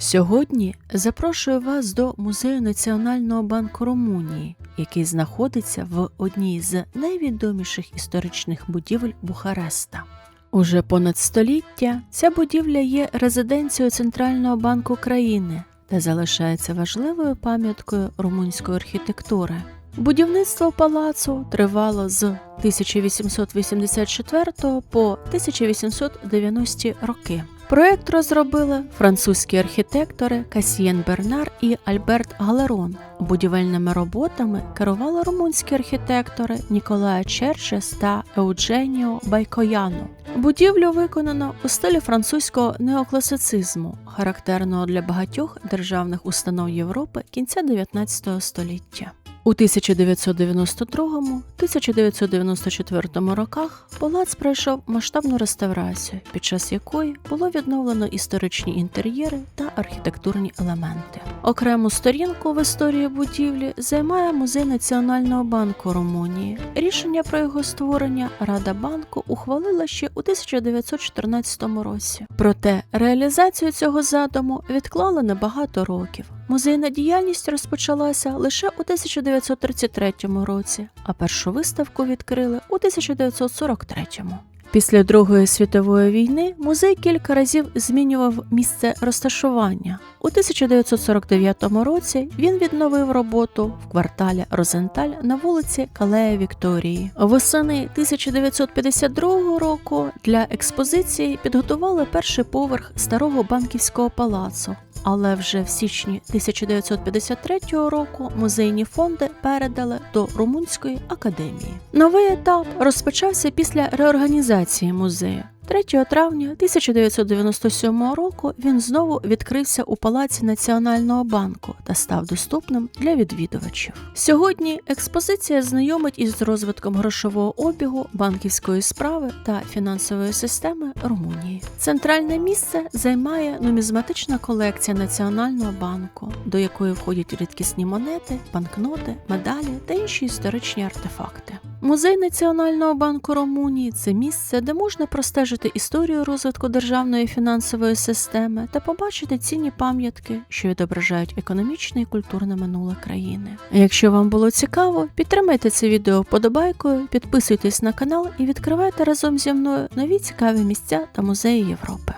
Сьогодні запрошую вас до Музею Національного банку Румунії, який знаходиться в одній з найвідоміших історичних будівель Бухареста. Уже понад століття ця будівля є резиденцією Центрального банку країни та залишається важливою пам'яткою румунської архітектури. Будівництво палацу тривало з 1884 по 1890 роки. Проєкт розробили французькі архітектори Касьєн Бернар і Альберт Галерон. Будівельними роботами керували румунські архітектори Ніколая Черчес та Еудженіо Байкояно. Будівлю виконано у стилі французького неокласицизму, характерного для багатьох державних установ Європи кінця 19 століття. У 1992-1994 роках палац пройшов масштабну реставрацію, під час якої було відновлено історичні інтер'єри та архітектурні елементи. Окрему сторінку в історії будівлі займає Музей Національного банку Румунії. Рішення про його створення Рада банку ухвалила ще у 1914 році. Проте реалізацію цього задуму відклали на багато років. Музейна діяльність розпочалася лише у 1933 році, а першу виставку відкрили у 1943. Після Другої світової війни музей кілька разів змінював місце розташування. У 1949 році він відновив роботу в кварталі Розенталь на вулиці Калея Вікторії. Восени 1952 року для експозиції підготували перший поверх старого банківського палацу. Але вже в січні 1953 року музейні фонди передали до Румунської академії. Новий етап розпочався після реорганізації музею. 3 травня 1997 року він знову відкрився у Палаці Національного банку та став доступним для відвідувачів. Сьогодні експозиція знайомить із розвитком грошового обігу, банківської справи та фінансової системи Румунії. Центральне місце займає нумізматична колекція Національного банку, до якої входять рідкісні монети, банкноти, медалі та інші історичні артефакти. Музей Національного банку Румунії – це місце, де можна простежити історію розвитку державної фінансової системи та побачити цінні пам'ятки, що відображають економічне і культурне минуле країни. Якщо вам було цікаво, підтримайте це відео вподобайкою, підписуйтесь на канал і відкривайте разом зі мною нові цікаві місця та музеї Європи.